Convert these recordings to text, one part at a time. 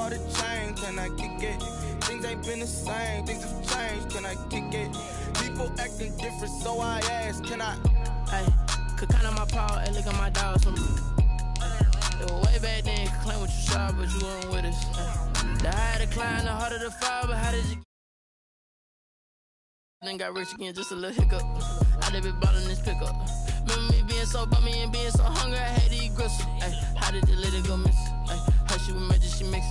for the change, can I kick it? Things ain't been the same, things have changed, can I kick it? People acting different, so I ask, can I? Hey, could count on my paw, and look at my dog. Some it was way back then, could claim what you saw, but you weren't with us. The higher the climb, the harder the fall, but how did you? Then got rich again, just a little hiccup. I did be ballin' this pickup. Remember me being so bummy and being so hungry, I had to eat gristle. Ay, how did the lady go miss? Ay, how she was magic, she mixed.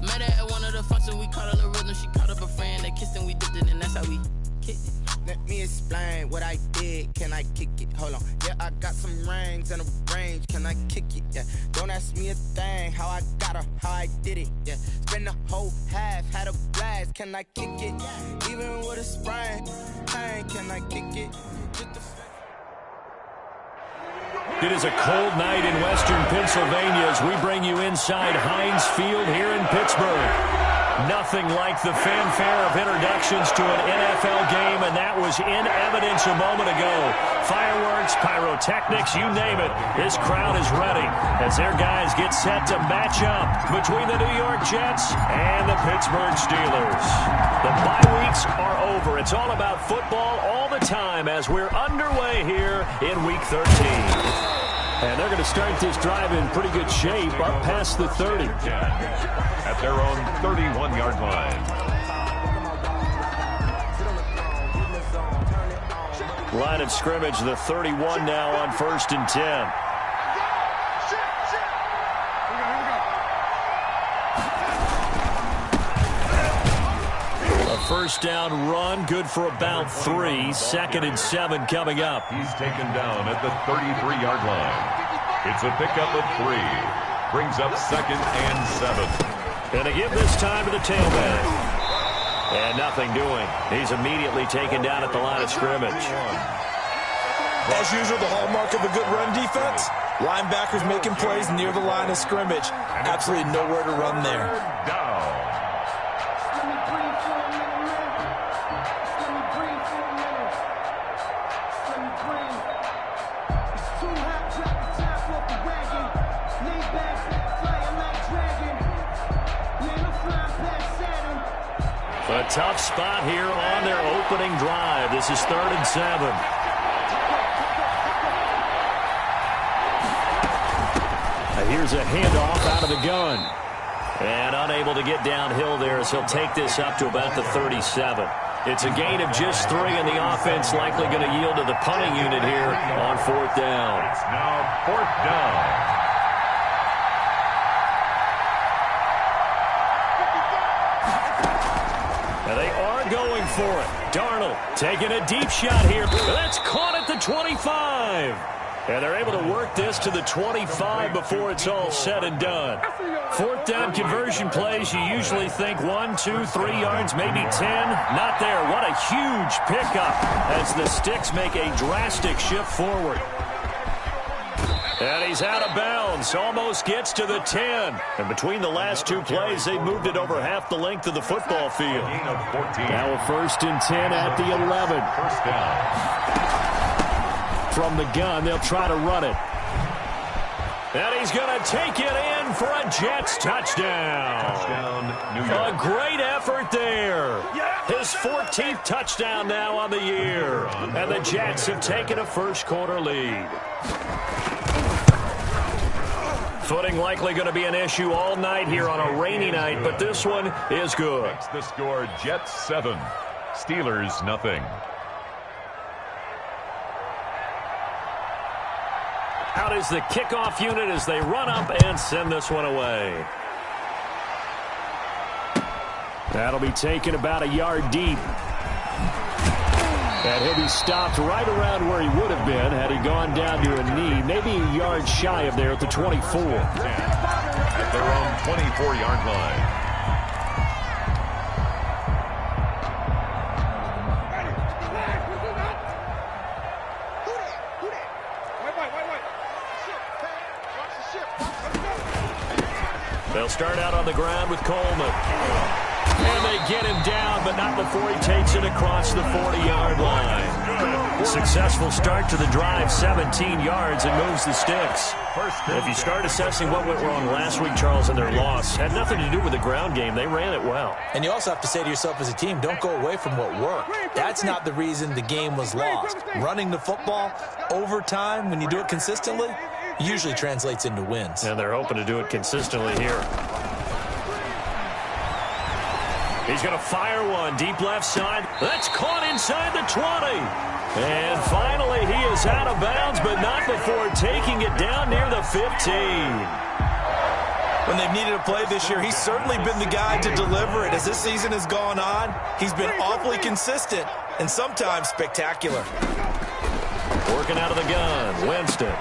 Met her at one of the functions, we caught a little rhythm. She caught up a friend, they kissed and we dipped it, and that's how we kicked it. Let me explain what I did, can I kick it? Hold on, yeah, I got some rings and a range, can I kick it? Yeah, don't ask me a thing, how I got her, how I did it. Yeah, spend the whole half, had a blast, can I kick it? Even with a sprain, pain, can I kick it? It is a cold night in western Pennsylvania as we bring you inside Heinz Field here in Pittsburgh. Nothing like the fanfare of introductions to an NFL game, and that was in evidence a moment ago. Fireworks, pyrotechnics, you name it. This crowd is ready as their guys get set to match up between the New York Jets and the Pittsburgh Steelers. The bye weeks are over. It's all about football all the time as we're underway here in Week 13. And they're going to start this drive in pretty good shape, up past the 30. At their own 31-yard line. Line of scrimmage, the 31 now on 1st and 10. A first down run, good for about 3. 2nd and 7 coming up. He's taken down at the 33-yard line. It's a pickup of 3. Brings up 2nd and 7. And to give this time to the tailback. And nothing doing. He's immediately taken down at the line of scrimmage. As usual, the hallmark of a good run defense, linebackers making plays near the line of scrimmage. Absolutely nowhere to run there. Down. A tough spot here on their opening drive. This is 3rd and 7. Here's a handoff out of the gun. And unable to get downhill there as he'll take this up to about the 37. It's a gain of just 3, and the offense likely going to yield to the punting unit here on 4th down. It's now 4th down. They are going for it. Darnold taking a deep shot here. That's caught at the 25. And they're able to work this to the 25 before it's all said and done. 4th down conversion plays, you usually think 1, 2, 3 yards, maybe 10. Not there. What a huge pickup as the Sticks make a drastic shift forward. And he's out of bounds. Almost gets to the 10. And between the last 2 plays, they moved it over half the length of the football field. Now a 1st and 10 at the 11. First down. From the gun, they'll try to run it. And he's going to take it in for a Jets touchdown. Touchdown, New York. A great effort there. His 14th touchdown now on the year. And the Jets have taken a first-quarter lead. Footing likely going to be an issue all night here on a rainy night, but this one is good. Makes the score Jets 7, Steelers nothing. Out is the kickoff unit as they run up and send this one away. That'll be taken about a yard deep. And he'll be stopped right around where he would have been had he gone down to a knee, maybe a yard shy of there at the 24. At their own 24-yard line. They'll start out on the ground with Coleman. And they get him down, but not before he takes it across the 40-yard line. Successful start to the drive, 17 yards, and moves the sticks. If you start assessing what went wrong last week, Charles, in their loss, had nothing to do with the ground game. They ran it well. And you also have to say to yourself as a team, don't go away from what worked. That's not the reason the game was lost. Running the football overtime, when you do it consistently, usually translates into wins. And they're hoping to do it consistently here. He's going to fire one deep left side. That's caught inside the 20. And finally, he is out of bounds, but not before taking it down near the 15. When they've needed a play this year, he's certainly been the guy to deliver it. As this season has gone on, he's been awfully consistent and sometimes spectacular. Working out of the gun, Winston.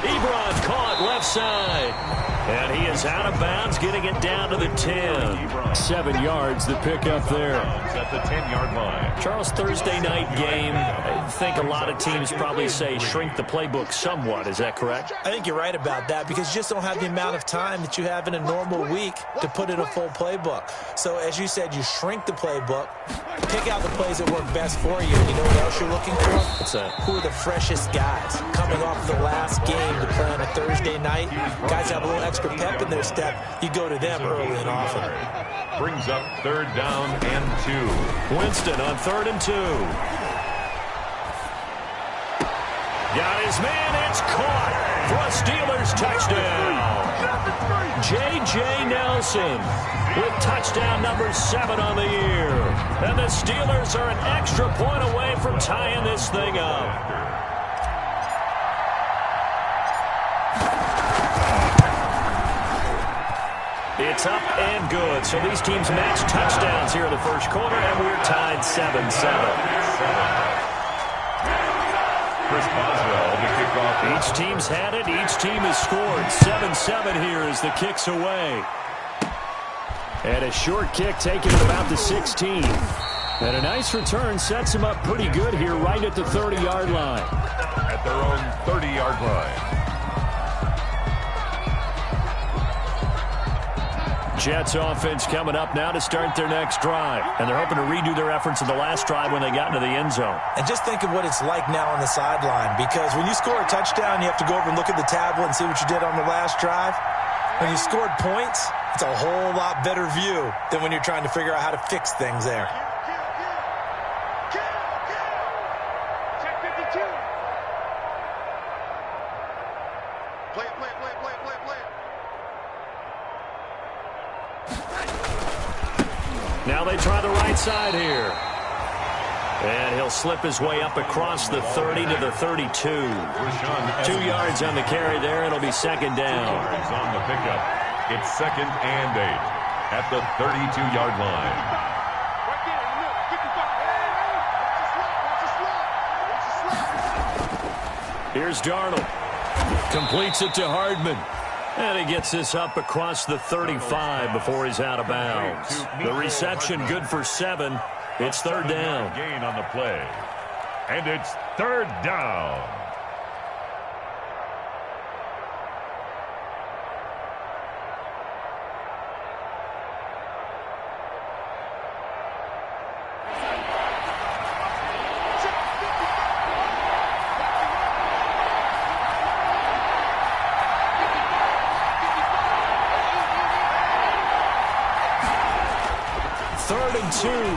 Ebron caught left side. And he is out of bounds, getting it down to the 10. 7 yards, the pickup there. At the 10-yard line. Charles, Thursday night game. I think a lot of teams probably say shrink the playbook somewhat. Is that correct? I think you're right about that because you just don't have the amount of time that you have in a normal week to put in a full playbook. So, as you said, you shrink the playbook, pick out the plays that work best for you. And you know what else you're looking for? What's that? Who are the freshest guys coming off the last game to play on a Thursday night? Guys have a little extra pep in their step. You go to them early and often. Brings up 3rd down and 2. Winston on 3rd and 2. Got his man. It's caught for a Steelers touchdown. J.J. Nelson with touchdown number 7 on the year. And the Steelers are an extra point away from tying this thing up. It's up and good. So these teams match touchdowns here in the first quarter, and we're tied 7-7. Chris Boswell to kick off. Each team's had it. Each team has scored. 7-7 here as the kick's away. And a short kick taken at about the 16. And a nice return sets him up pretty good here right at the 30-yard line. At their own 30-yard line. Jets offense coming up now to start their next drive. And they're hoping to redo their efforts in the last drive when they got into the end zone. And just think of what it's like now on the sideline, because when you score a touchdown, you have to go over and look at the tablet and see what you did on the last drive. When you scored points, it's a whole lot better view than when you're trying to figure out how to fix things there. Now they try the right side here. And he'll slip his way up across the 30 to the 32. 2 yards on the carry there. It'll be 2nd down. On the pickup. It's 2nd and 8 at the 32-yard line. Here's Darnold. Completes it to Hardman. And he gets this up across the 35 before he's out of bounds. The reception good for 7. It's 3rd down. Gain on the play. And it's 3rd down.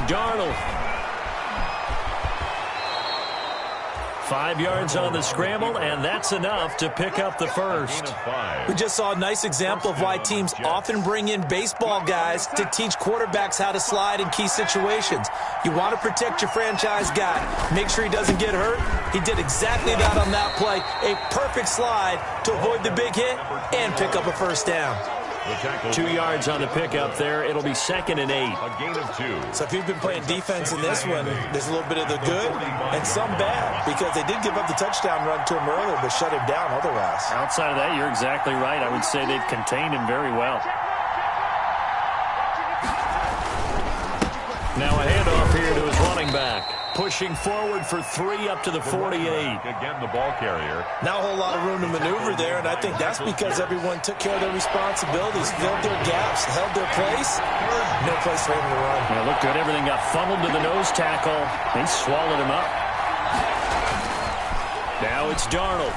Darnold. 5 yards on the scramble, and that's enough to pick up the first. We just saw a nice example of why teams often bring in baseball guys to teach quarterbacks how to slide in key situations. You want to protect your franchise guy. Make sure he doesn't get hurt. He did exactly that on that play. A perfect slide to avoid the big hit and pick up a first down. 2 yards on the pickup there. It'll be 2nd and 8. A gain of 2. So if you've been playing defense in this one, there's a little bit of the good and some bad, because they did give up the touchdown run to him earlier but shut him down otherwise. Outside of that, you're exactly right. I would say they've contained him very well. Now a handoff here to his running back. pushing forward for 3 up to the 48. Again, the ball carrier. Not a whole lot of room to maneuver there, and I think that's because everyone took care of their responsibilities, filled their gaps, held their place. No place for him to run. Yeah, looked good. Everything got funneled to the nose tackle. They swallowed him up. Now it's Darnold.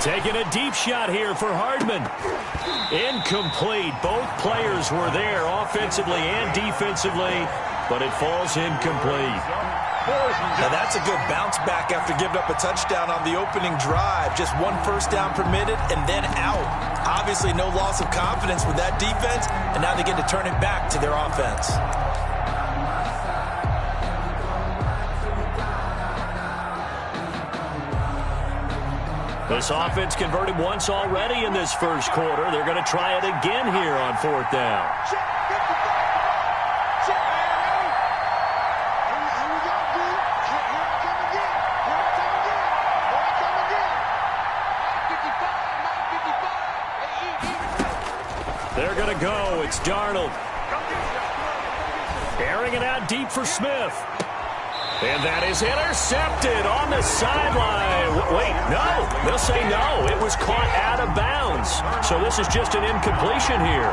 Taking a deep shot here for Hardman. Incomplete. Both players were there offensively and defensively, but it falls incomplete. Now that's a good bounce back after giving up a touchdown on the opening drive. Just 1 first down permitted and then out. Obviously no loss of confidence with that defense, and now they get to turn it back to their offense. This offense converted once already in this first quarter. They're going to try it again here on 4th down. They're going to go. It's Darnold. Airing it out deep for Smith. And that is intercepted on the sideline. Wait, no. They'll say no. It was caught out of bounds. So this is just an incompletion here.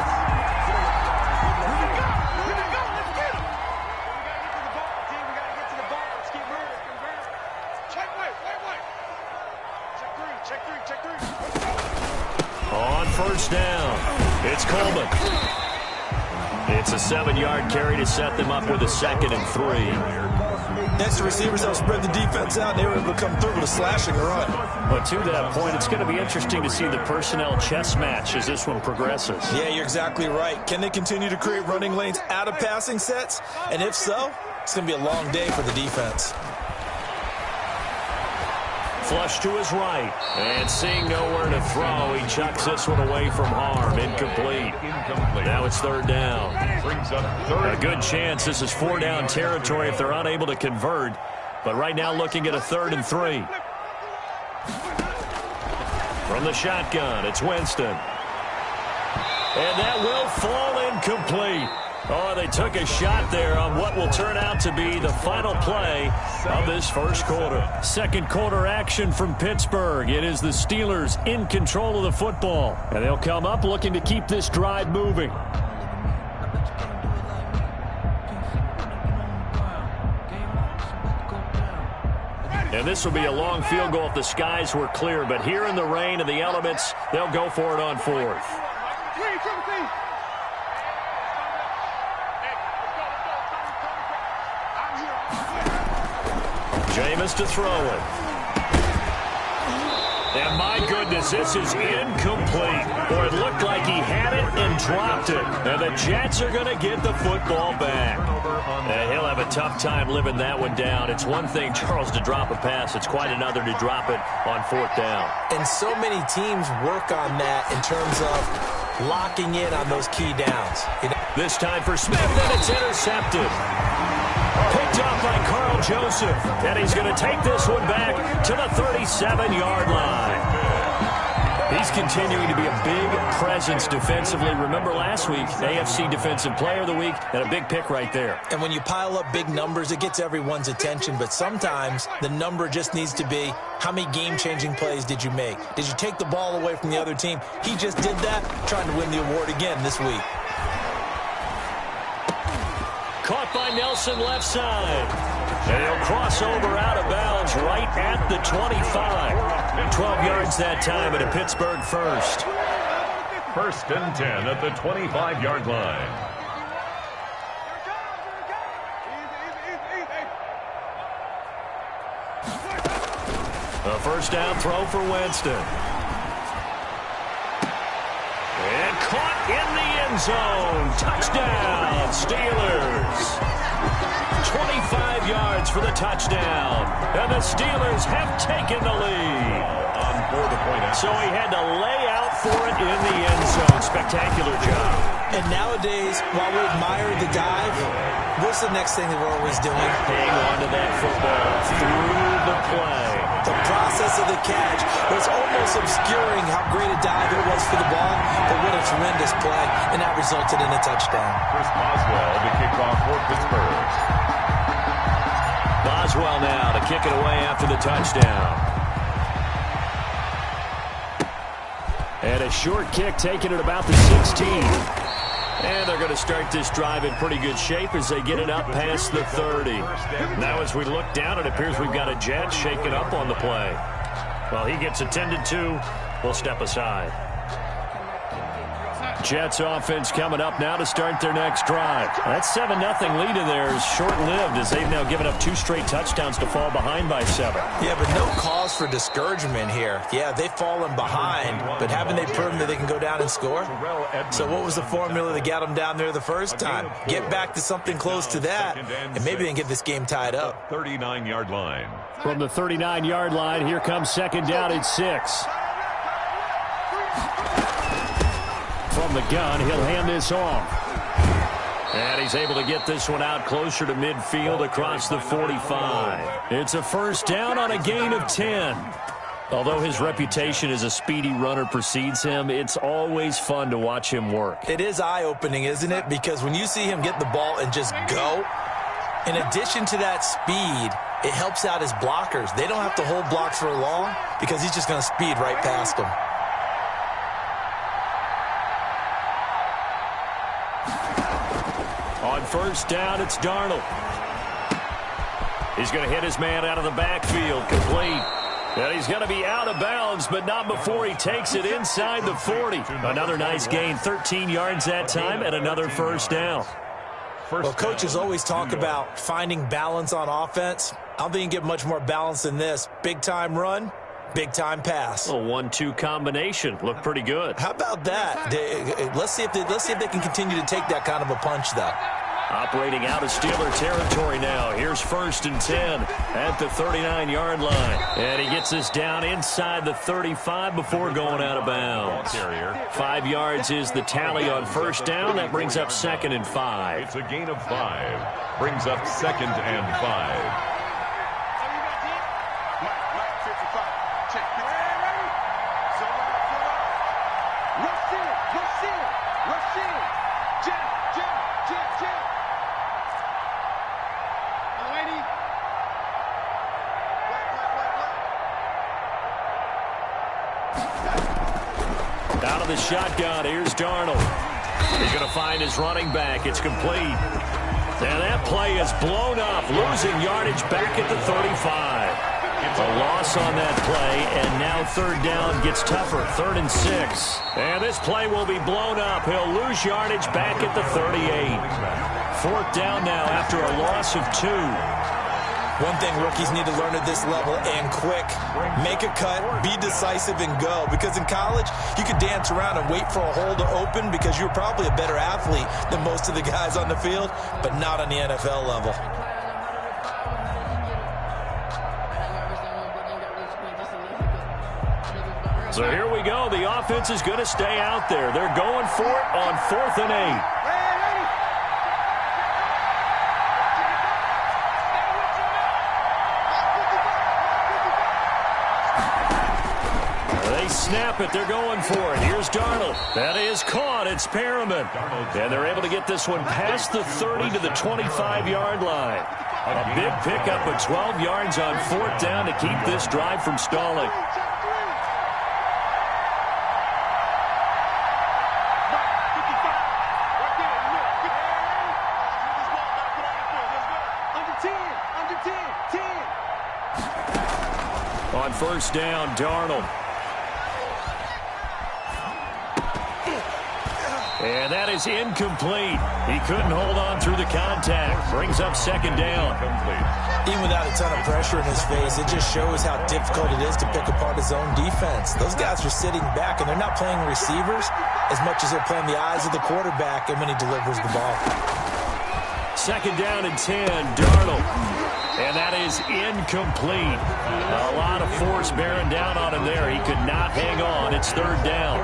On first down, it's Coleman. It's a 7-yard carry to set them up with a 2nd and 3. Next to receivers, they'll spread the defense out, and they were able to come through with a slashing run. But to that point, it's going to be interesting to see the personnel chess match as this one progresses. Yeah, you're exactly right. Can they continue to create running lanes out of passing sets? And if so, it's going to be a long day for the defense. Flush to his right. And seeing nowhere to throw, he chucks this one away from harm. Incomplete. Now it's 3rd down. A good chance this is 4-down territory if they're unable to convert. But right now looking at a 3rd and 3. From the shotgun, it's Winston. And that will fall incomplete. Oh, they took a shot there on what will turn out to be the final play of this first quarter. Second quarter action from Pittsburgh. It is the Steelers in control of the football. And they'll come up looking to keep this drive moving. And this will be a long field goal if the skies were clear. But here in the rain and the elements, they'll go for it on 4th. Jameis to throw it. And my goodness, this is incomplete. Or it looked like he had it and dropped it. And the Jets are going to get the football back. And he'll have a tough time living that one down. It's one thing, Charles, to drop a pass. It's quite another to drop it on 4th down. And so many teams work on that in terms of locking in on those key downs. This time for Smith, and it's intercepted. Picked up by Carl Joseph, and he's going to take this one back to the 37-yard line. He's continuing to be a big presence defensively. Remember last week, AFC Defensive Player of the Week, and a big pick right there. And when you pile up big numbers, it gets everyone's attention, but sometimes the number just needs to be, how many game-changing plays did you make? Did you take the ball away from the other team? He just did that, trying to win the award again this week. Caught by Nelson left side. And he'll cross over out of bounds right at the 25. 12 yards that time at a Pittsburgh first. 1st and 10 at the 25-yard line. A first down throw for Winston. And caught in the end zone. Touchdown, Steelers. 25 yards for the touchdown. And the Steelers have taken the lead. So he had to lay out for it in the end zone. Spectacular job. And nowadays, while we admire the dive, what's the next thing that we're always doing? Hang on to that football through the play. The process of the catch was almost obscuring how great a dive it was for the ball, but what a tremendous play, and that resulted in a touchdown. Chris Boswell to kick off for Pittsburgh. Boswell now to kick it away after the touchdown. And a short kick taken at about the 16. And they're going to start this drive in pretty good shape as they get it up past the 30. Now as we look down, it appears we've got a Jet shaking up on the play. Well, he gets attended to. We'll step aside. Jets offense coming up now to start their next drive. That 7-0 lead in there is short-lived as they've now given up 2 straight touchdowns to fall behind by 7. Yeah, but no cause for discouragement here. Yeah, they've fallen behind, but haven't they proven that they can go down and score? So what was the formula that got them down there the first time? Get back to something close to that, and maybe they can get this game tied up. 39-yard line. From the 39-yard line, here comes second down at 6. From the gun, he'll hand this off. And he's able to get this one out closer to midfield across the 45. It's a first down on a gain of 10. Although his reputation as a speedy runner precedes him, it's always fun to watch him work. It is eye-opening, isn't it? Because when you see him get the ball and just go, in addition to that speed, it helps out his blockers. They don't have to hold blocks for long because he's just going to speed right past them. On first down, it's Darnold. He's going to hit his man out of the backfield, complete. And he's going to be out of bounds, but not before he takes it inside the 40. Another nice gain, 13 yards that time, and another first down. Well, coaches always talk about finding balance on offense. I don't think you can get much more balance than this. Big-time run, big-time pass. A 1-2 combination. Looked pretty good. How about that? Let's see if they can continue to take that kind of a punch, though. Operating out of Steeler territory now. Here's first and 10 at the 39-yard line. And he gets this down inside the 35 before going out of bounds. 5 yards is the tally on first down. That brings up second and 5. It's a gain of 5. Brings up second and 5. Out of the shotgun, here's Darnold. He's going to find his running back. It's complete. And that play is blown up, losing yardage back at the 35. A loss on that play, and now third down gets tougher, 3rd and 6. And this play will be blown up. He'll lose yardage back at the 38. 4th down now after a loss of 2. One thing rookies need to learn at this level, and quick, make a cut, be decisive, and go. Because in college, you could dance around and wait for a hole to open because you're probably a better athlete than most of the guys on the field, but not on the NFL level. So here we go. The offense is going to stay out there. They're going for it on 4th and 8. Snap it. They're going for it. Here's Darnold. That is caught. It's Perriman. And they're able to get this one past the 30 to the 25-yard line. A big pickup of 12 yards on 4th down to keep this drive from stalling. On first down, Darnold. And that is incomplete. He couldn't hold on through the contact. Brings up second down. Even without a ton of pressure in his face, it just shows how difficult it is to pick apart his own defense. Those guys are sitting back, and they're not playing receivers as much as they're playing the eyes of the quarterback and when he delivers the ball. Second down and 10, Darnold. And that is incomplete. A lot of force bearing down on him there. He could not hang on. It's 3rd down.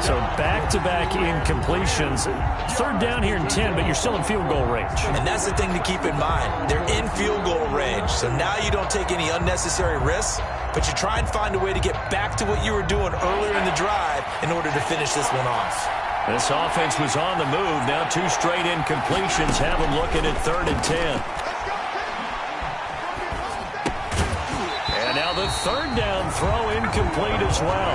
So back-to-back incompletions. 3rd down here in 10, but you're still in field goal range. And that's the thing to keep in mind. They're in field goal range. So now you don't take any unnecessary risks, but you try and find a way to get back to what you were doing earlier in the drive in order to finish this one off. This offense was on the move. Now 2 straight incompletions have them looking at 3rd and 10. third down throw incomplete as well.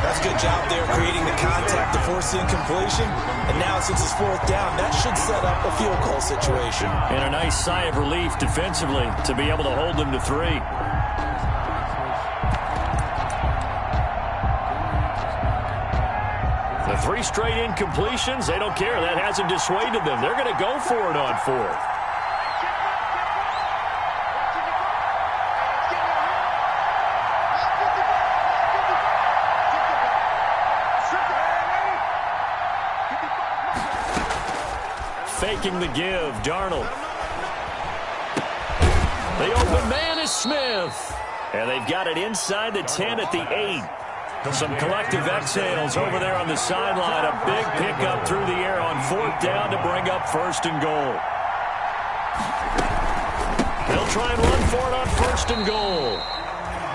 That's a good job there creating the contact to force the incompletion. And now since it's fourth down, that should set up a field goal situation. And a nice sigh of relief defensively to be able to hold them to 3. The 3 straight incompletions, they don't care. That hasn't dissuaded them. They're going to go for it on 4th. Faking the give, Darnold. The open man is Smith. And they've got it inside the 10 at the 8. Some collective exhales over there on the sideline. A big pickup through the air on 4th down to bring up 1st and goal. They'll try and run for it on 1st and goal.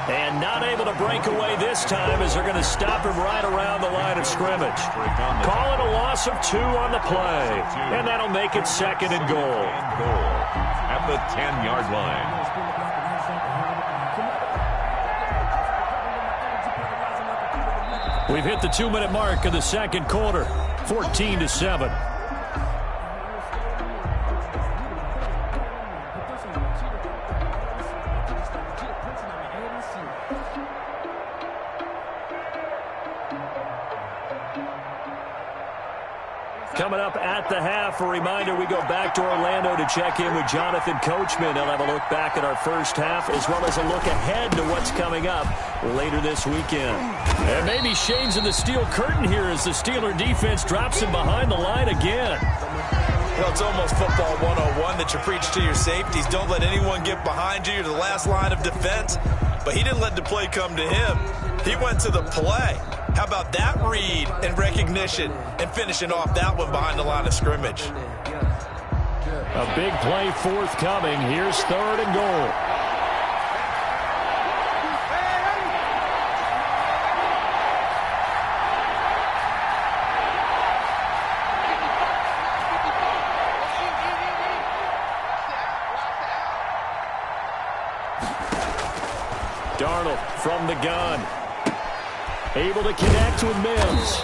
And not able to break away this time as they're going to stop him right around the line of scrimmage. Call it a loss of 2 on the play. And that'll make it 2nd and goal. At the 10-yard line. We've hit the 2-minute mark of the second quarter. 14-7. Coming up at the half, a reminder, we go back to Orlando to check in with Jonathan Coachman. He'll have a look back at our first half as well as a look ahead to what's coming up later this weekend. And maybe shades in the steel curtain here as the Steeler defense drops him behind the line again. Well, it's almost football 101 that you preach to your safeties. Don't let anyone get behind you. You're the last line of defense. But he didn't let the play come to him. He went to the play. How about that read and recognition and finishing off that one behind the line of scrimmage? A big play forthcoming. Here's 3rd and goal. Darnold from the gun. Able to connect with Mims.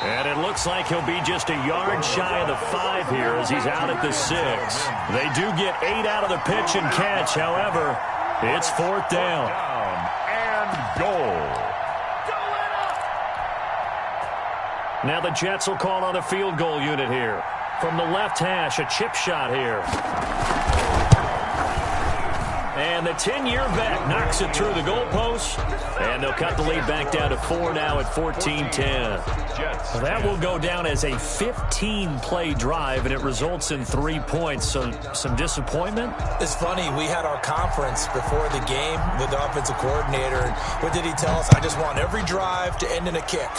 And it looks like he'll be just a yard shy of the 5 here as he's out at the 6. They do get 8 out of the pitch and catch. However, it's 4th down. And goal. Now the Jets will call on a field goal unit here. From the left hash, a chip shot here. And the 10-year vet knocks it through the goalpost. And they'll cut the lead back down to 4 now at 14-10. That will go down as a 15-play drive, and it results in 3 points. So some disappointment? It's funny. We had our conference before the game with the offensive coordinator. And what did he tell us? I just want every drive to end in a kick,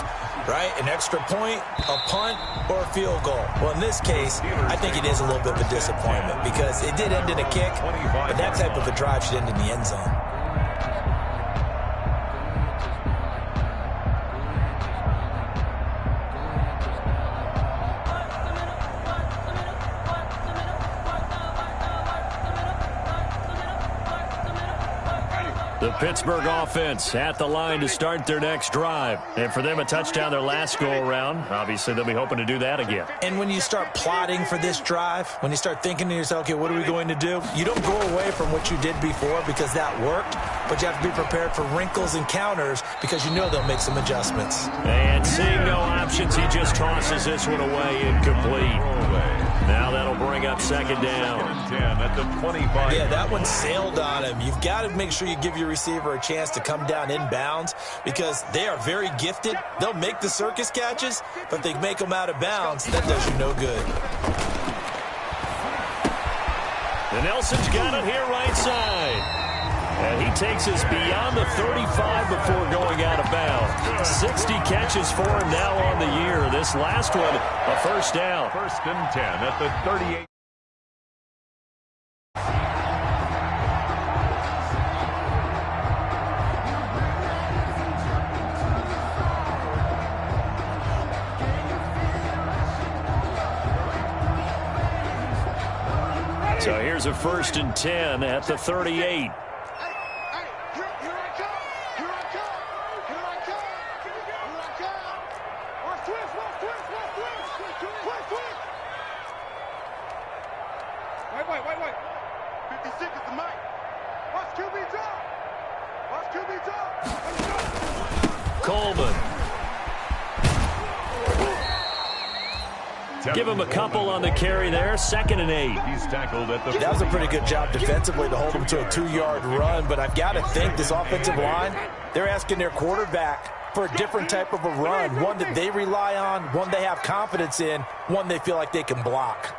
right? An extra point, a punt, or a field goal. Well, in this case, I think it is a little bit of a disappointment because it did end in a kick, but that type of a drive should end in the end zone. The Pittsburgh offense at the line to start their next drive. And for them, a touchdown their last go-around. Obviously, they'll be hoping to do that again. And when you start plotting for this drive, when you start thinking to yourself, okay, what are we going to do? You don't go away from what you did before because that worked, but you have to be prepared for wrinkles and counters because you know they'll make some adjustments. And seeing no options, he just tosses this one away incomplete. Now that'll bring up 2nd down. 10 at the 25. Yeah, that one sailed on him. You've got to make sure you give your receiver a chance to come down inbounds because they are very gifted. They'll make the circus catches, but if they make them out of bounds, that does you no good. And Nelson's got it here right side. And he takes us beyond the 35 before going out of bounds. 60 catches for him now on the year. This last one, a 1st down. 1st and 10 at the 38. So here's a 1st and 10 at the 38. Coleman. Give him a couple on the carry there. 2nd and 8. He's tackled at the... That was a pretty good job defensively to hold him to a 2-yard run, but I've got to think this offensive line, they're asking their quarterback for a different type of a run, one that they rely on, one they have confidence in, one they feel like they can block.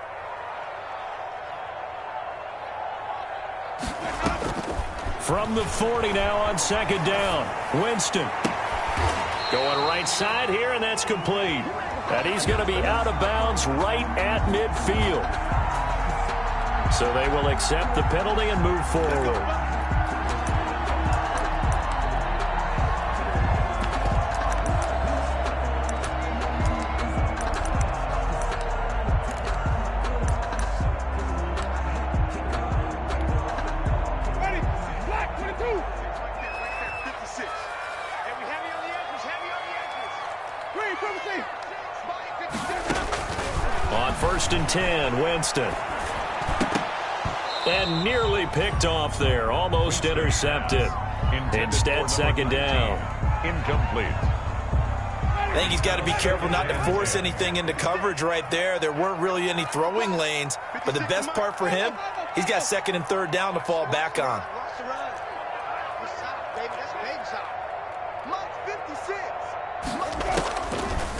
From the 40 now on 2nd down. Winston. Going right side here, and that's complete. And he's going to be out of bounds right at midfield. So they will accept the penalty and move forward. On 1st and 10, Winston. And nearly picked off there. Almost intercepted. Instead, 2nd down. Incomplete. I think he's got to be careful not to force anything into coverage right there. There weren't really any throwing lanes. But the best part for him, he's got 2nd and 3rd down to fall back on.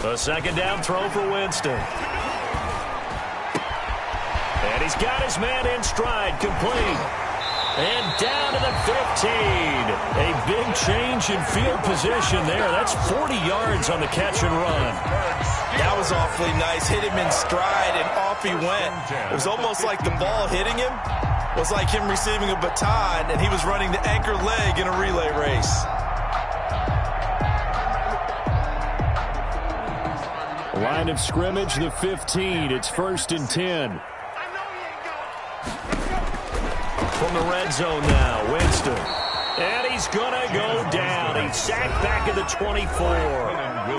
A 2nd down throw for Winston. And he's got his man in stride, complete. And down to the 15. A big change in field position there. That's 40 yards on the catch and run. That was awfully nice. Hit him in stride, and off he went. It was almost like the ball hitting him was like him receiving a baton, and he was running the anchor leg in a relay race. Line of scrimmage, the 15. It's 1st and 10. From the red zone now, Winston. And he's going to go down. He's sacked back at the 24.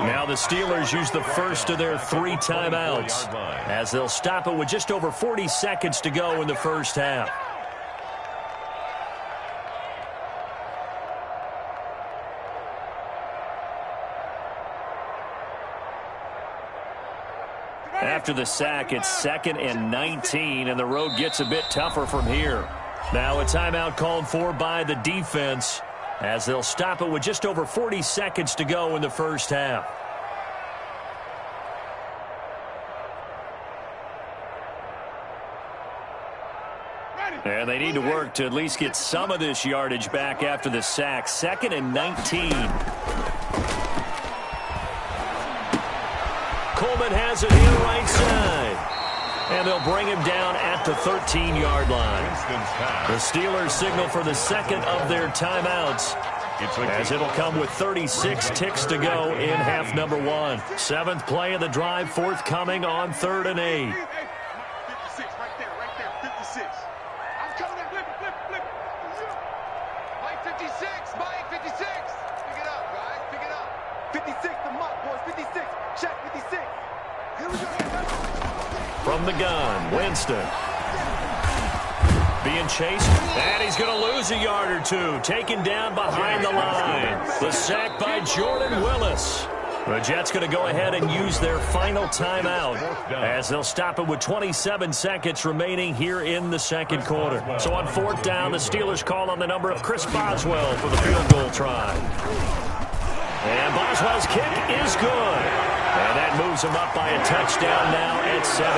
Now the Steelers use the first of their 3 timeouts as they'll stop it with just over 40 seconds to go in the first half. After the sack, it's 2nd and 19, and the road gets a bit tougher from here. Now a timeout called for by the defense as they'll stop it with just over 40 seconds to go in the first half. And they need to work to at least get some of this yardage back after the sack. 2nd and 19. Coleman has it here right side. And they'll bring him down at the 13-yard line. The Steelers signal for the 2nd of their timeouts, as it'll come with 36 ticks to go in half number 1. 7th play of the drive forthcoming on 3rd and 8. 56, right there, 56. I'm coming in, flip it. Mike 56, Mike 56. Pick it up, guys, pick it up. 56, the mark, boys, 56. Check 56. Here we go. From the gun, Winston. Being chased, and he's going to lose a yard or 2. Taken down behind the line. The sack by Jordan Willis. The Jets going to go ahead and use their final timeout as they'll stop it with 27 seconds remaining here in the 2nd quarter. So on 4th down, the Steelers call on the number of Chris Boswell for the field goal try. And Boswell's kick is good. And that moves him up by a touchdown now at 17-10.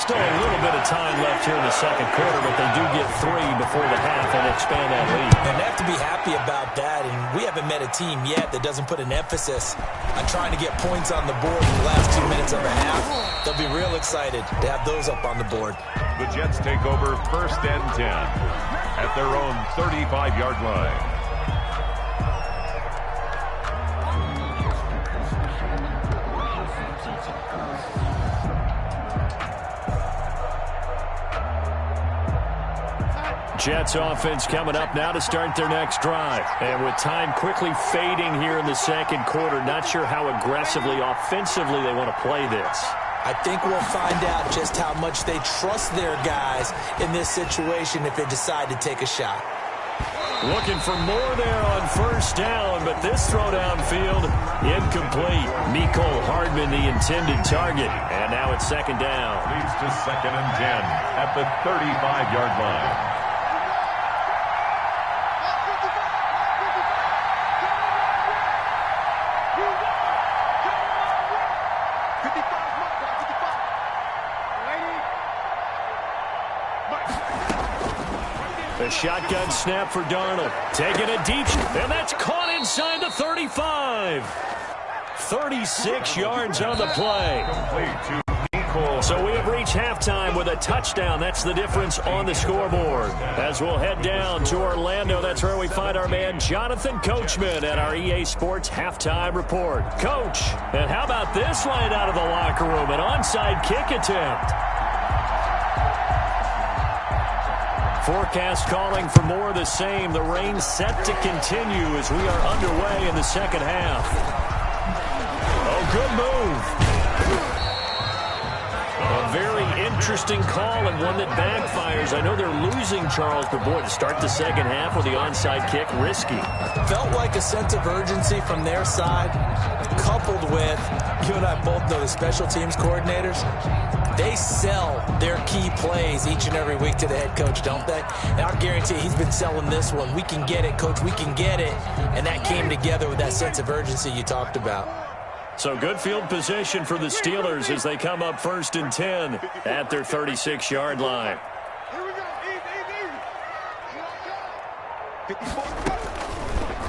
Still a little bit of time left here in the 2nd quarter, but they do get 3 before the half and expand that lead. And they have to be happy about that, and we haven't met a team yet that doesn't put an emphasis on trying to get points on the board in the last 2 minutes of a half. They'll be real excited to have those up on the board. The Jets take over 1st and 10 at their own 35-yard line. Jets offense coming up now to start their next drive. And with time quickly fading here in the 2nd quarter, not sure how aggressively, offensively they want to play this. I think we'll find out just how much they trust their guys in this situation if they decide to take a shot. Looking for more there on first down, but this throw downfield, incomplete. Mecole Hardman, the intended target. And now it's second down. Leads to 2nd and 10 at the 35-yard line. The shotgun snap for Darnold. Taking a deep, and that's caught inside the 35. 36 yards on the play. So we have reached halftime with a touchdown. That's the difference on the scoreboard. As we'll head down to Orlando, that's where we find our man Jonathan Coachman at our EA Sports Halftime Report. Coach, and how about this right out of the locker room? An onside kick attempt. Forecast calling for more of the same. The rain set to continue as we are underway in the second half. Oh, good move. A very interesting call and one that backfires. I know they're losing Charles, but boy, to start the second half with the onside kick, risky. Felt like a sense of urgency from their side, coupled with, you and I both know the special teams coordinators. They sell their key plays each and every week to the head coach, don't they? And I guarantee he's been selling this one. We can get it, coach. We can get it. And that came together with that sense of urgency you talked about. So good field position for the Steelers as they come up 1st and 10 at their 36-yard line.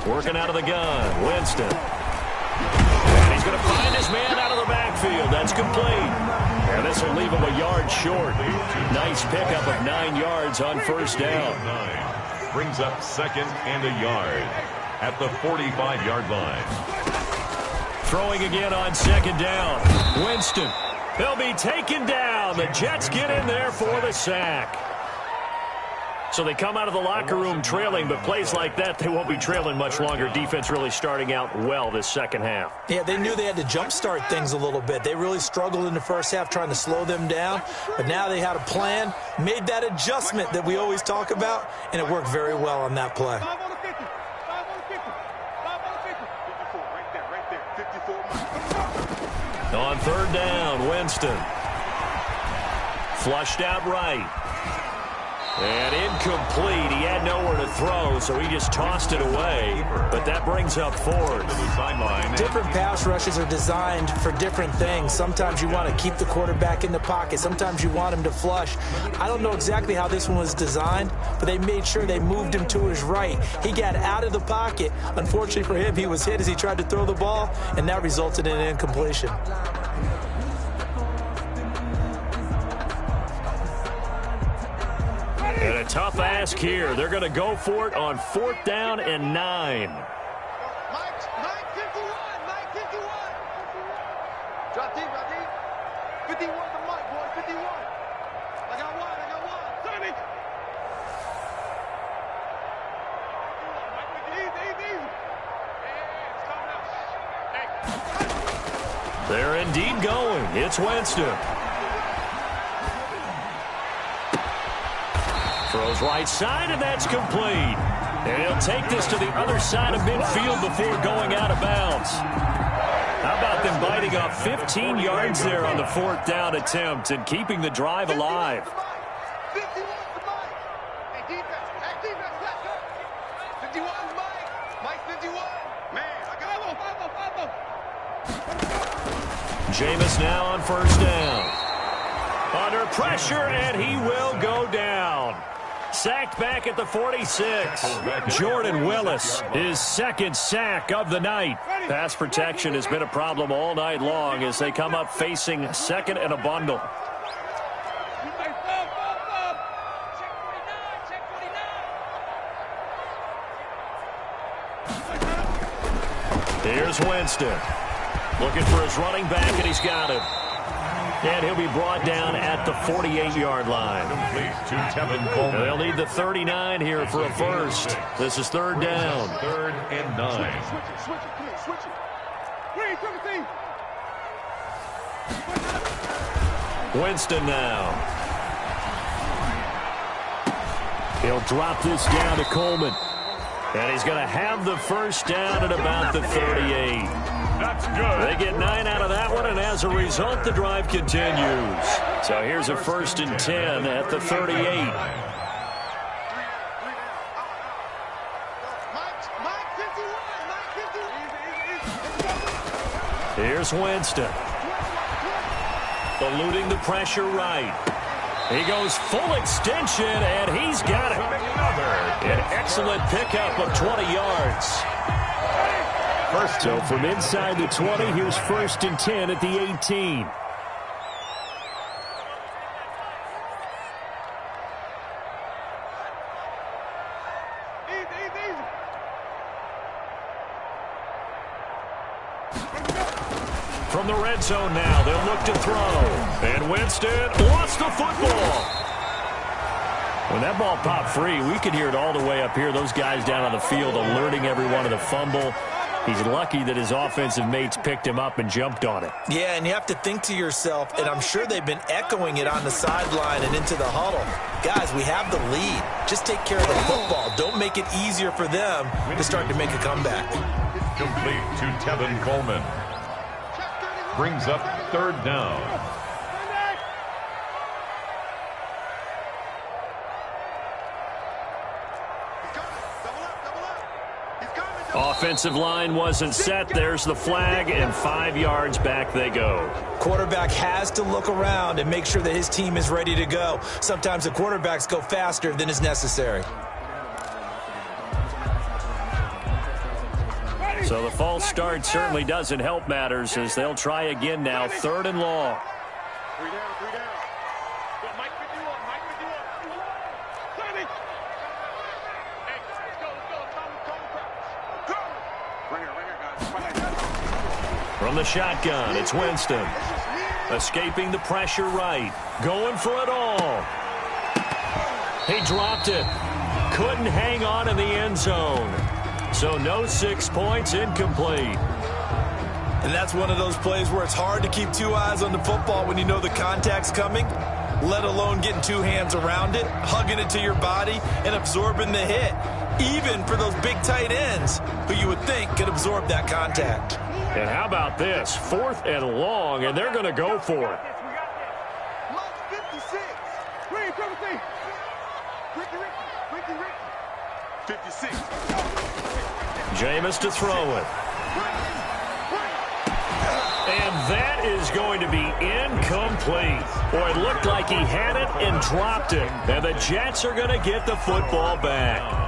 Working out of the gun, Winston. And he's going to find his man out of the backfield. That's complete. And this will leave him a yard short. Nice pickup of 9 yards on first down. Brings up 2nd and a yard at the 45-yard line. Throwing again on 2nd down. Winston. He'll be taken down. The Jets get in there for the sack. So they come out of the locker room trailing, but plays like that, they won't be trailing much longer. Defense really starting out well this second half. Yeah, they knew they had to jumpstart things a little bit. They really struggled in the first half trying to slow them down, but now they had a plan, made that adjustment that we always talk about, and it worked very well on that play. On 3rd down, Winston. Flushed out right. And incomplete. He had nowhere to throw, so he just tossed it away. But that brings up 4th. Different pass rushes are designed for different things. Sometimes you want to keep the quarterback in the pocket. Sometimes you want him to flush. I don't know exactly how this one was designed, but they made sure they moved him to his right. He got out of the pocket. Unfortunately for him, he was hit as he tried to throw the ball, and that resulted in an incompletion. And a tough ask here. They're going to go for it on 4th down and 9. Mike 51. Drop deep. 51 to Mike, boy. 51. I got one. Tommy. They're indeed going. It's Winston. Throws right side, and that's complete. And he'll take this to the other side of midfield before going out of bounds. How about them biting off 15 yards there on the 4th down attempt and keeping the drive alive? 51 to Mike. Hey, defense. Let's go. 51 Mike. Mike 51. Man, I got him. Jameis now on 1st down. Under pressure, and he will go down. Sacked back at the 46. Jordan Willis, his 2nd sack of the night. Pass protection has been a problem all night long as they come up facing 2nd and a bundle. Here's Winston. Looking for his running back, and he's got him. And he'll be brought down at the 48-yard line. They'll need the 39 here for a first. This is 3rd down. 3rd and 9. Switch it. Read, Winston now. He'll drop this down to Coleman. And he's going to have the first down at about the 38. That's good. They get 9 out of that one, and as a result, the drive continues. So here's a 1st and 10 at the 38. Here's Winston. Eluding the pressure right. He goes full extension, and he's got it. An excellent pickup of 20 yards. So from inside the 20, here's 1st and 10 at the 18. From the red zone now, they'll look to throw. And Winston lost the football. When that ball popped free, we could hear it all the way up here. Those guys down on the field alerting everyone of the fumble. He's lucky that his offensive mates picked him up and jumped on it. Yeah, and you have to think to yourself, and I'm sure they've been echoing it on the sideline and into the huddle. Guys, we have the lead. Just take care of the football. Don't make it easier for them to start to make a comeback. Complete to Tevin Coleman. Brings up 3rd down. Offensive line wasn't set. There's the flag, and 5 yards back they go. Quarterback has to look around and make sure that his team is ready to go. Sometimes the quarterbacks go faster than is necessary. So the false start certainly doesn't help matters as they'll try again now, 3rd and long. 3 down, 3 down. Mike 51, Mike 51. Hey, let's go, Right here, guys. From the shotgun, it's Winston. Escaping the pressure right. Going for it all. He dropped it. Couldn't hang on in the end zone. So no 6 points, incomplete. And that's one of those plays where it's hard to keep 2 eyes on the football when you know the contact's coming, let alone getting 2 hands around it, hugging it to your body, and absorbing the hit, even for those big tight ends who you would think could absorb that contact. And how about this? 4th and long, and they're going to go for it. 56. Jameis to throw it. And that is going to be incomplete. Boy, it looked like he had it and dropped it. And the Jets are going to get the football back.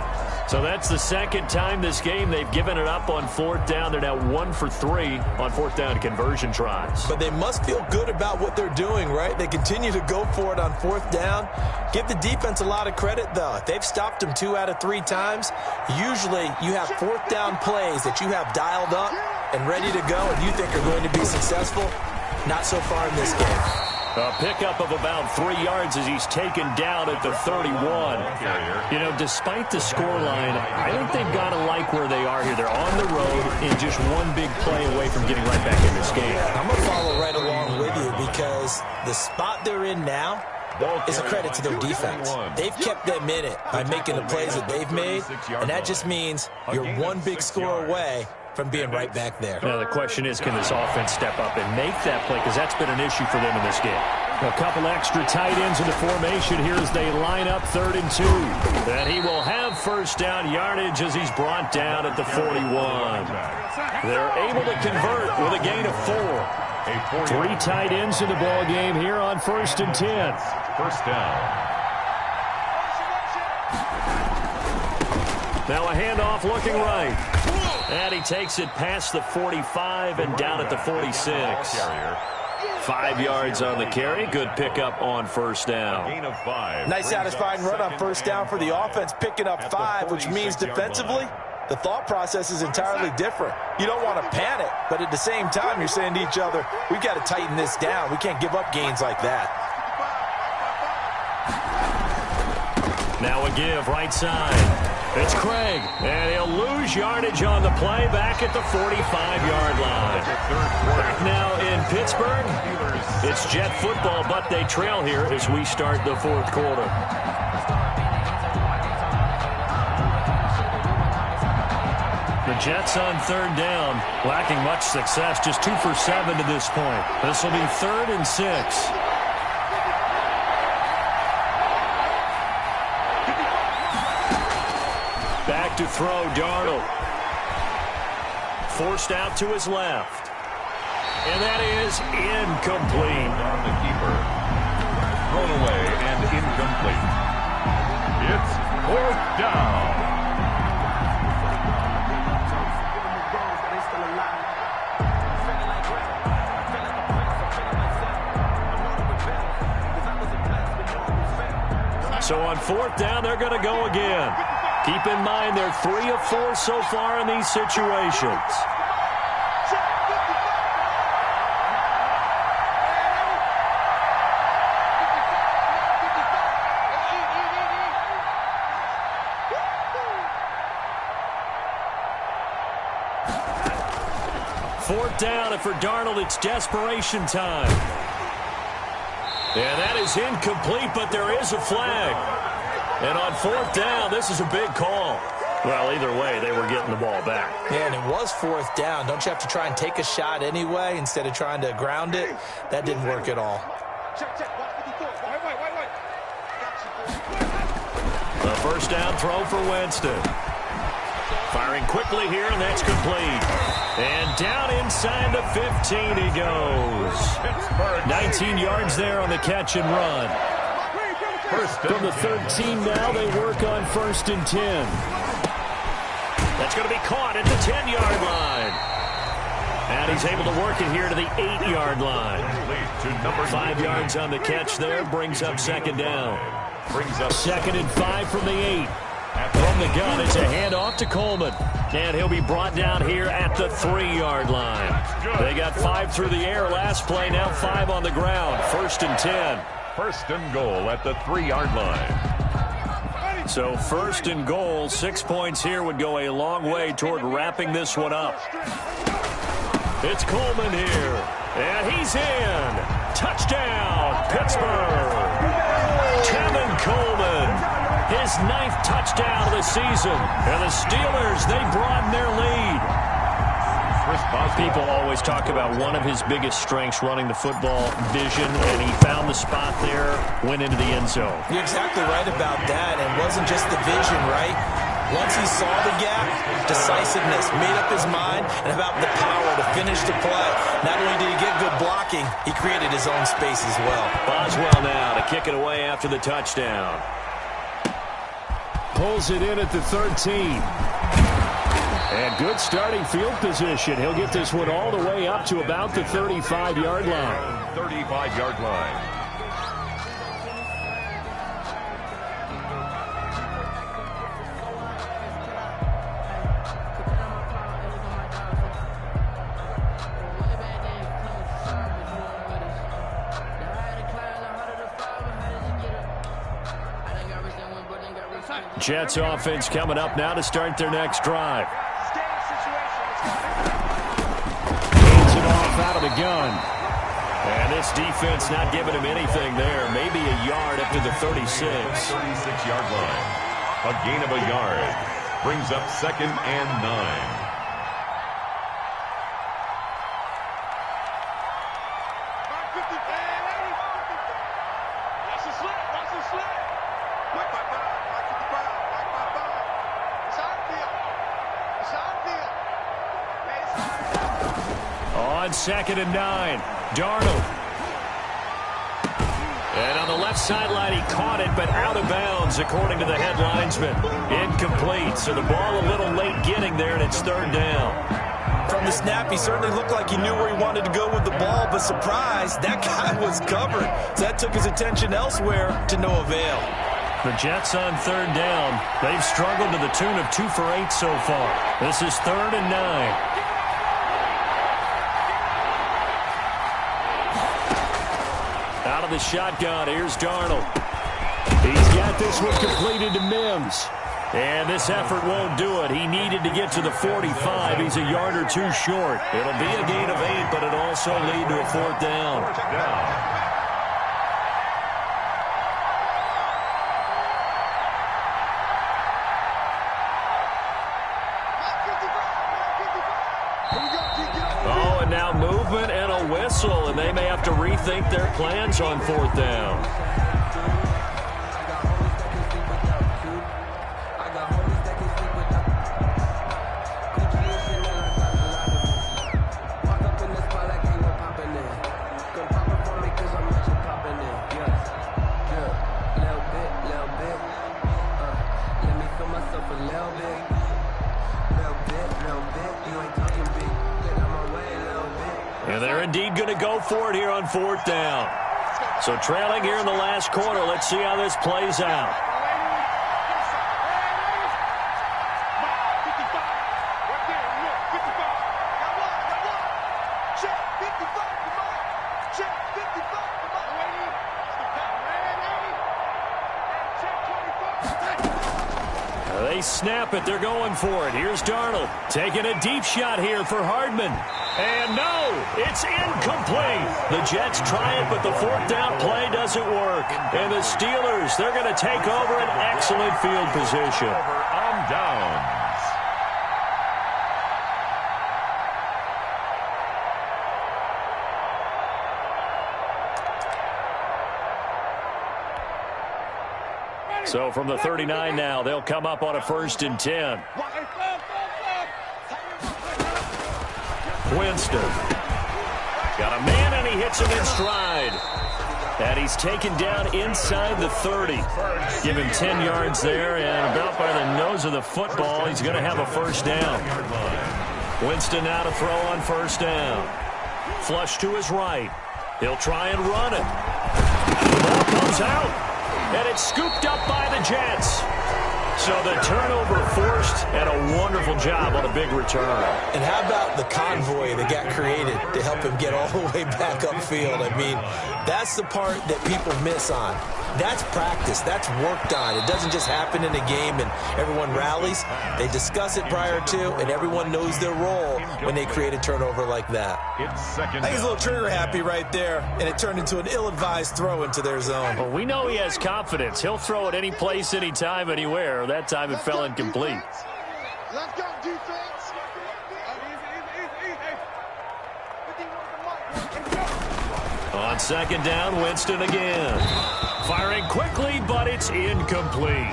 So that's the 2nd time this game they've given it up on 4th down. They're now 1 for 3 on 4th down conversion tries. But they must feel good about what they're doing, right? They continue to go for it on 4th down. Give the defense a lot of credit, though. If they've stopped them 2 out of 3 times, usually you have 4th down plays that you have dialed up and ready to go and you think are going to be successful. Not so far in this game. A pickup of about 3 yards as he's taken down at the 31. You know, despite the scoreline, I think they've got to like where they are here. They're on the road and just one big play away from getting right back in this game. I'm going to follow right along with you because the spot they're in now is a credit to their defense. They've kept them in it by making the plays that they've made, and that just means you're one big score away from being right back there. Now the question is, can this offense step up and make that play? Because that's been an issue for them in this game. A couple extra tight ends in the formation here as they line up 3rd and 2. And he will have 1st down yardage as he's brought down at the 41. They're able to convert with a gain of 4. 3 tight ends in the ball game here on 1st and 10. 1st down. Now a handoff looking right. And he takes it past the 45 and down at the 46. 5 yards on the carry. Good pickup on 1st down. Gain of 5. Nice satisfying run on 1st down for the offense, picking up 5, which means defensively, the thought process is entirely different. You don't want to panic, but at the same time, you're saying to each other, we've got to tighten this down. We can't give up gains like that. Now a give right side. It's Craig, and he'll lose yardage on the play back at the 45-yard line. Back now in Pittsburgh, it's Jet football, but they trail here as we start the fourth quarter. The Jets on third down, lacking much success, just 2 for 7 to this point. This will be 3rd and 6. Back to throw, Darnold. Forced out to his left. And that is incomplete. On the keeper. Thrown away and incomplete. It's 4th down. So on 4th down, they're going to go again. Keep in mind, they're 3 of 4 so far in these situations. Fourth down, and for Darnold, it's desperation time. And that is incomplete, but there is a flag. And on 4th down, this is a big call. Well, either way, they were getting the ball back. Yeah, and it was 4th down. Don't you have to try and take a shot anyway instead of trying to ground it? That didn't work at all. The first down throw for Winston. Firing quickly here, and that's complete. And down inside the 15 he goes. 19 yards there on the catch and run. From the 13 now, they work on 1st and 10. That's going to be caught at the 10-yard line. And he's able to work it here to the 8-yard line. 5 yards on the catch there, brings up 2nd down. 2nd and 5 from the 8. From the gun, it's a handoff to Coleman. And he'll be brought down here at the 3-yard line. They got 5 through the air last play, now 5 on the ground. 1st and 10. 1st and goal at the 3-yard line. So 1st and goal, 6 points here would go a long way toward wrapping this one up. It's Coleman here, and he's in. Touchdown, Pittsburgh. Kevin Coleman, his 9th touchdown of the season. And the Steelers, they broaden their lead. People always talk about one of his biggest strengths, running the football, vision, and he found the spot there, went into the end zone. You're exactly right about that, and it wasn't just the vision, right? Once he saw the gap, decisiveness, made up his mind, and about the power to finish the play. Not only did he get good blocking, he created his own space as well. Boswell now to kick it away after the touchdown. Pulls it in at the 13. And good starting field position. He'll get this one all the way up to about the 35-yard line. 35-yard line. Jets offense coming up now to start their next drive. Hands it off out of the gun. And this defense not giving him anything there. Maybe a yard up to the 36. 36-yard line. A gain of a yard. Brings up 2nd and 9. On 2nd and 9, Darnold. And on the left sideline, he caught it, but out of bounds, according to the head linesman. Incomplete, so the ball a little late getting there, and it's 3rd down. From the snap, he certainly looked like he knew where he wanted to go with the ball, but surprise, that guy was covered. So that took his attention elsewhere to no avail. The Jets on 3rd down. They've struggled to the tune of 2 for 8 so far. This is 3rd and 9. Out of the shotgun, here's Darnold. He's got this one completed to Mims. And this effort won't do it. He needed to get to the 45. He's a yard or two short. It'll be a gain of 8, but it'll also lead to a 4th down. Oh, and now movement and a whistle, and they may have to rethink their plans on 4th down. And they're indeed going to go for it here on 4th down. So trailing here in the last quarter. Let's see how this plays out. They snap it. They're going for it. Here's Darnold taking a deep shot here for Hardman. And no, it's incomplete. The Jets try it, but the 4th down play doesn't work. And the Steelers, they're going to take over an excellent field position. On downs. So from the 39 now, they'll come up on a 1st and 10. Winston. Got a man, and he hits him in stride. And he's taken down inside the 30. Give him 10 yards there, and about by the nose of the football, he's going to have a 1st down. Winston now to throw on 1st down. Flush to his right. He'll try and run it. The ball comes out, and it's scooped up by the Jets. So the turnover forced, and a wonderful job on a big return. And how about the convoy that got created to help him get all the way back upfield? I mean, that's the part that people miss on. That's practice. That's worked on. It doesn't just happen in a game and everyone rallies. They discuss it prior to, and everyone knows their role when they create a turnover like that. It's second. I think he's a little trigger happy right there, and it turned into an ill-advised throw into their zone. Well, we know he has confidence. He'll throw it any place, anytime, anywhere. That time it fell incomplete. Let's go, defense. On 2nd down, Winston again. Firing quickly, but it's incomplete.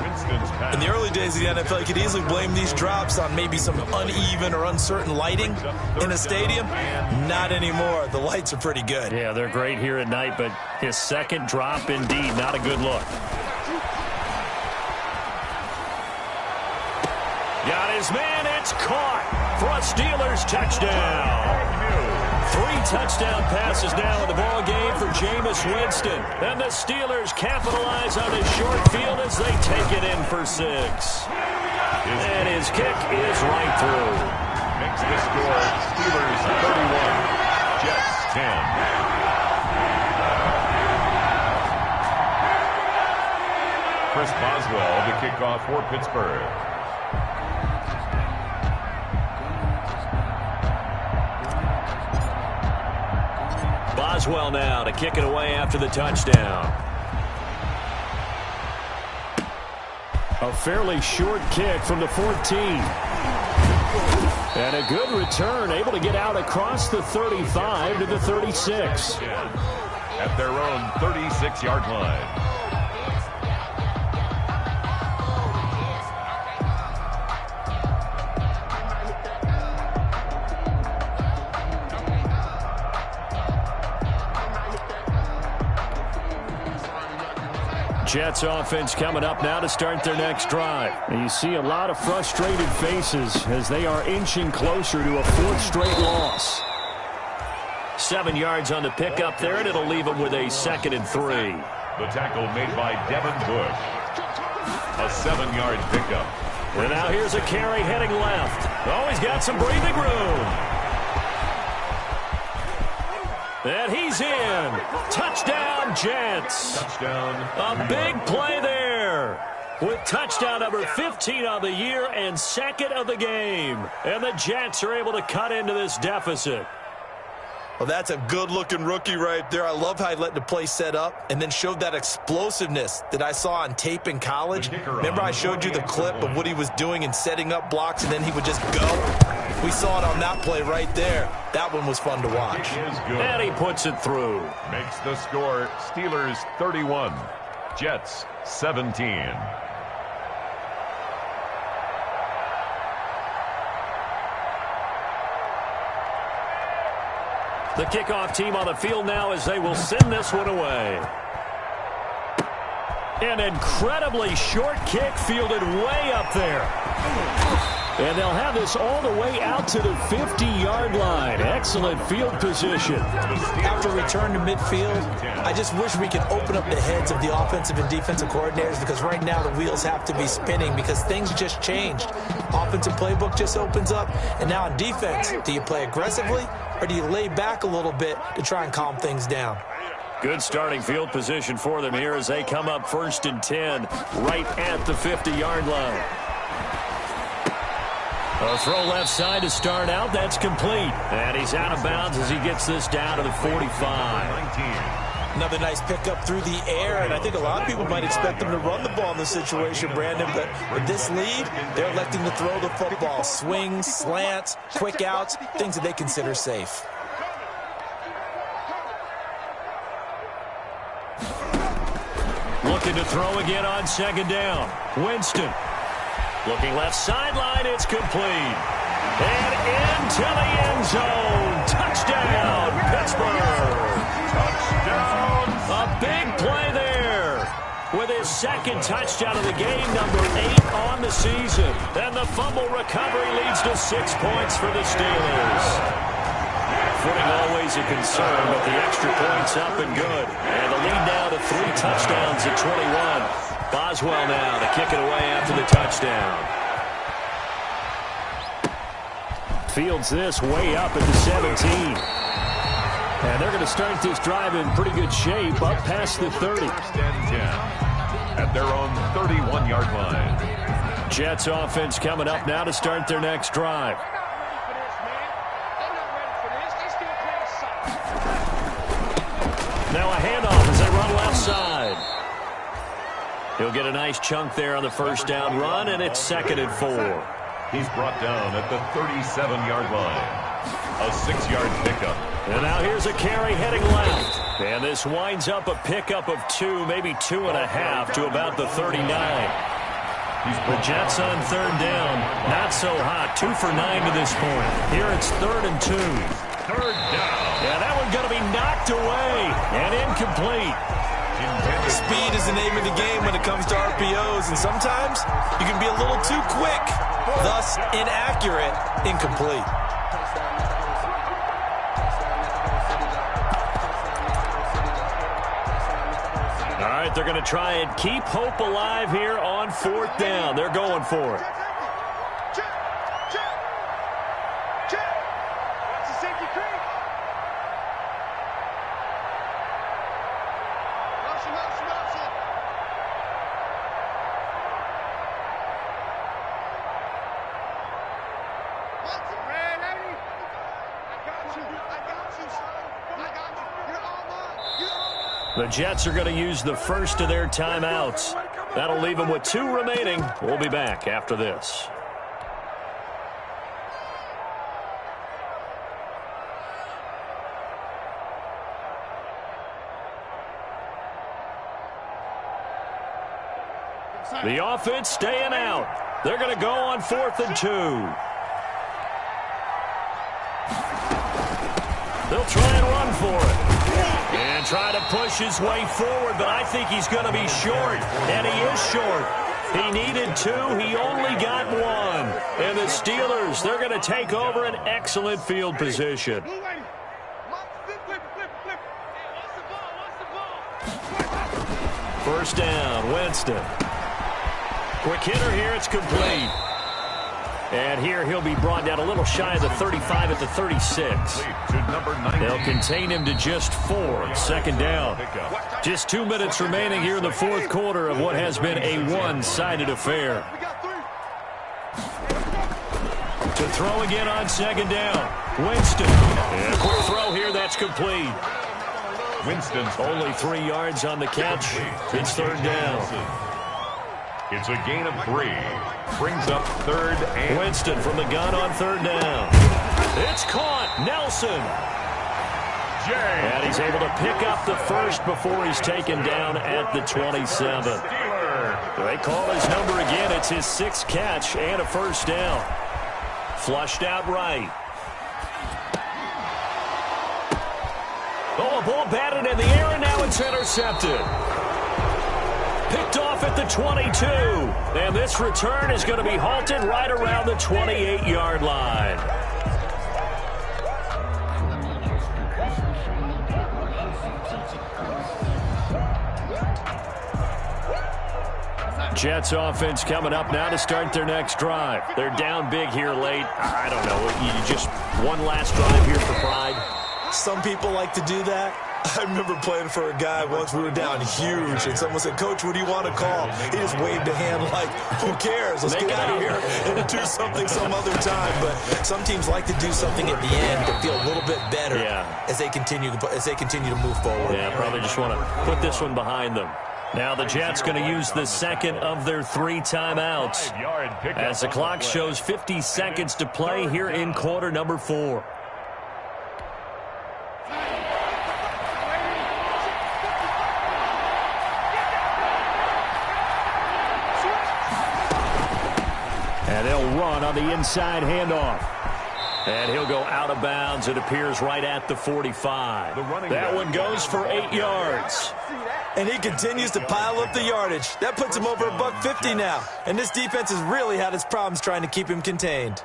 In the early days of the NFL, you could easily blame these drops on maybe some uneven or uncertain lighting in a stadium. Not anymore. The lights are pretty good. Yeah, they're great here at night, but his second drop, indeed, not a good look. Got his man. It's caught for a Steelers touchdown. 3 touchdown passes now in the ball game for Jameis Winston. And the Steelers capitalize on his short field as they take it in for 6. And his kick is right through. Makes the score Steelers 31, Jets 10. Chris Boswell to kick off for Pittsburgh. Boswell now to kick it away after the touchdown. A fairly short kick from the 14. And a good return, able to get out across the 35 to the 36. At their own 36-yard line. Jets offense coming up now to start their next drive. And you see a lot of frustrated faces as they are inching closer to a 4th straight loss. 7 yards on the pickup there, and it'll leave them with a 2nd and 3. The tackle made by Devin Bush. A 7-yard pickup. And now here's a carry heading left. Oh, he's got some breathing room. And he's in. Touchdown, Jets. Touchdown. A big play there. with touchdown number 15 on the year and second of the game. And the Jets are able to cut into this deficit. Well, that's a good-looking rookie right there. I love how he let the play set up and then showed that explosiveness that I saw on tape in college. Remember I showed you the clip of what he was doing and setting up blocks, and then he would just go? We saw it on that play right there. That one was fun to watch. And he puts it through. Makes the score Steelers 31, Jets 17. The kickoff team on the field now as they will send this one away. An incredibly short kick fielded way up there. And they'll have this all the way out to the 50-yard line. Excellent field position. After return to midfield, I just wish we could open up the heads of the offensive and defensive coordinators, because right now the wheels have to be spinning because things just changed. Offensive playbook just opens up, and now in defense, do you play aggressively or do you lay back a little bit to try and calm things down? Good starting field position for them here as they come up 1st and 10 right at the 50-yard line. A throw left side to start out. That's complete. And he's out of bounds as he gets this down to the 45. Another nice pickup through the air, and I think a lot of people might expect them to run the ball in this situation, Brandon, but with this lead, they're electing to throw the football. Swings, slants, quick outs, things that they consider safe. Looking to throw again on 2nd down. Winston. Looking left sideline, it's complete. And into the end zone. Touchdown, Pittsburgh. Touchdown. A big play there. With his 2nd touchdown of the game, number 8 on the season. And the fumble recovery leads to 6 points for the Steelers. Footing always a concern, but the extra points up and good. And the lead now to 3 touchdowns at 21. Boswell now to kick it away after the touchdown. Fields this way up at the 17. And they're going to start this drive in pretty good shape up past the 30. 1st and 10 at their own 31-yard line. Jets offense coming up now to start their next drive. Now a handoff as they run left side. He'll get a nice chunk there on the 1st down run, and it's 2nd and 4. He's brought down at the 37-yard line. A 6-yard pickup. And now here's a carry heading left. And this winds up a pickup of 2, maybe 2.5 to about the 39. The Jets on 3rd down. Not so hot. 2 for 9 to this point. Here it's 3rd and 2. 3rd down. Yeah, that one's going to be knocked away and incomplete. Speed is the name of the game when it comes to RPOs, and sometimes you can be a little too quick, thus inaccurate, incomplete. All right, they're going to try and keep hope alive here on 4th down. They're going for it. The Jets are going to use the first of their timeouts. That'll leave them with 2 remaining. We'll be back after this. The offense staying out. They're going to go on 4th and 2. They'll try and run for it. And try to push his way forward, but I think he's going to be short. And he is short. He needed 2. He only got 1. And the Steelers, they're going to take over an excellent field position. First down, Winston. Quick hitter here, it's complete. And here he'll be brought down a little shy of the 35 at the 36. They'll contain him to just 4. Second down. Just 2 minutes remaining here in the fourth quarter of what has been a one-sided affair. To throw again on second down. Winston. And a quick throw here. That's complete. Winston's only 3 yards on the catch. It's third down. It's a gain of 3. Brings up third and... Winston from the gun on third down. It's caught. Nelson. And he's able to pick up the first before he's taken down at the 27. They call his number again. It's his 6th catch and a first down. Flushed out right. Oh, a ball batted in the air, and now it's intercepted. Picked off at the 22. And this return is going to be halted right around the 28-yard line. Jets offense coming up now to start their next drive. They're down big here late. I don't know. You just one last drive here for pride. Some people like to do that. I remember playing for a guy once. We were down huge, and someone said, "Coach, what do you want to call?" He just waved a hand like, "Who cares? Let's get out of here and do something some other time." But some teams like to do something at the end to feel a little bit better as they continue to move forward. Yeah, probably just want to put this one behind them. Now the Jets going to use the second of their 3 timeouts as the clock shows 50 seconds to play here in quarter number 4. And they'll run on the inside handoff. And he'll go out of bounds. It appears right at the 45. That one goes for 8 yards. And he continues to pile up the yardage. That puts him over $150 now. And this defense has really had its problems trying to keep him contained.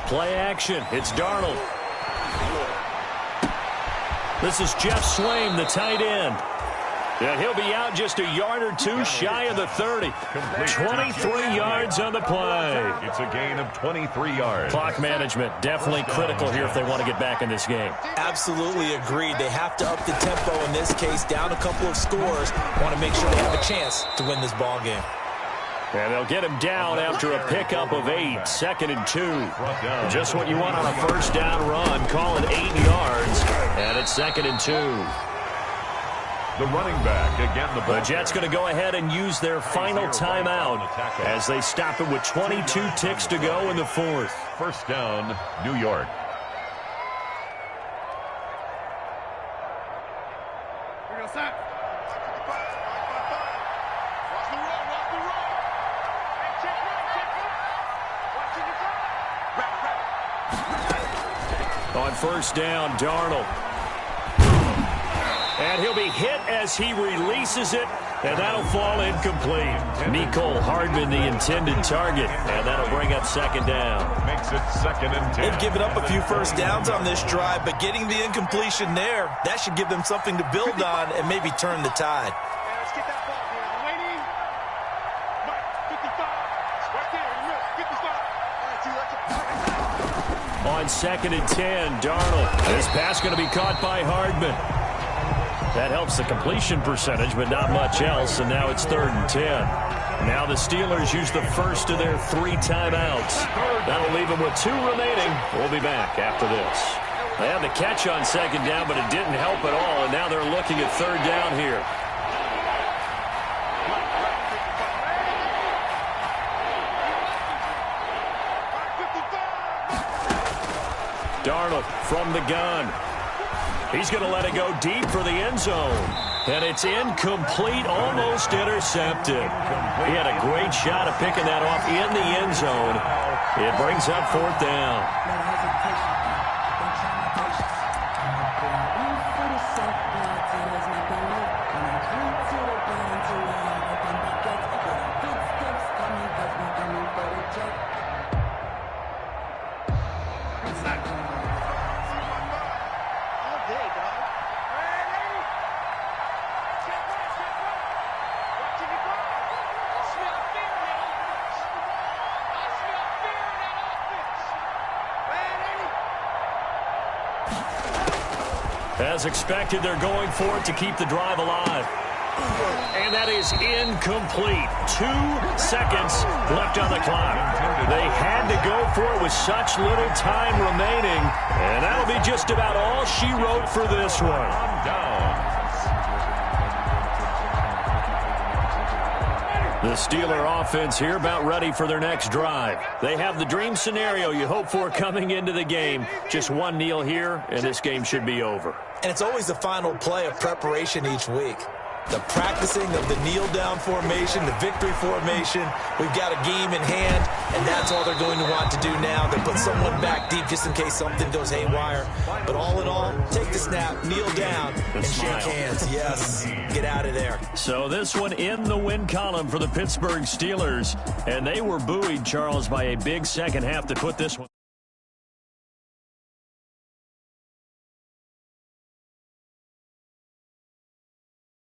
Play action. It's Darnold. This is Jeff Swaim, the tight end. And he'll be out just a yard or 2 shy of the 30. 23 yards on the play. It's a gain of 23 yards. Clock management definitely critical here if they want to get back in this game. Absolutely agreed. They have to up the tempo in this case, down a couple of scores. Want to make sure they have a chance to win this ball game. And they'll get him down after a pickup of 8. Second and 2. Just what you want on a first down run. Call it 8 yards. And it's second and 2. The running back, again, the Jets going to go ahead and use their final timeout as they stop it with 22 ticks to go in the fourth. First down, New York. On first down, Darnold. And he'll be hit as he releases it, and that'll fall incomplete. Mecole Hardman, the intended target, and that'll bring up second down. Makes it second and 10. They've given up a few first downs on this drive, but getting the incompletion there, that should give them something to build on and maybe turn the tide. Let's get that ball, man. Waiting. 55. On second and 10, Darnold. This pass going to be caught by Hardman. That helps the completion percentage, but not much else, and now it's third and 10. Now the Steelers use the first of their 3 timeouts. That'll leave them with 2 remaining. We'll be back after this. They had the catch on second down, but it didn't help at all, and now they're looking at third down here. Darnold from the gun. He's going to let it go deep for the end zone. And it's incomplete, almost intercepted. He had a great shot of picking that off in the end zone. It brings up fourth down. As expected, they're going for it to keep the drive alive. And that is incomplete. 2 seconds left on the clock. They had to go for it with such little time remaining. And that'll be just about all she wrote for this one. The Steeler offense here about ready for their next drive. They have the dream scenario you hope for coming into the game. Just one kneel here, and this game should be over. And it's always the final play of preparation each week. The practicing of the kneel-down formation, the victory formation. We've got a game in hand, and that's all they're going to want to do now. They put someone back deep just in case something goes haywire. But all in all, take the snap, kneel down, and shake hands. Yes, get out of there. So this one in the win column for the Pittsburgh Steelers. And they were buoyed, Charles, by a big second half to put this one.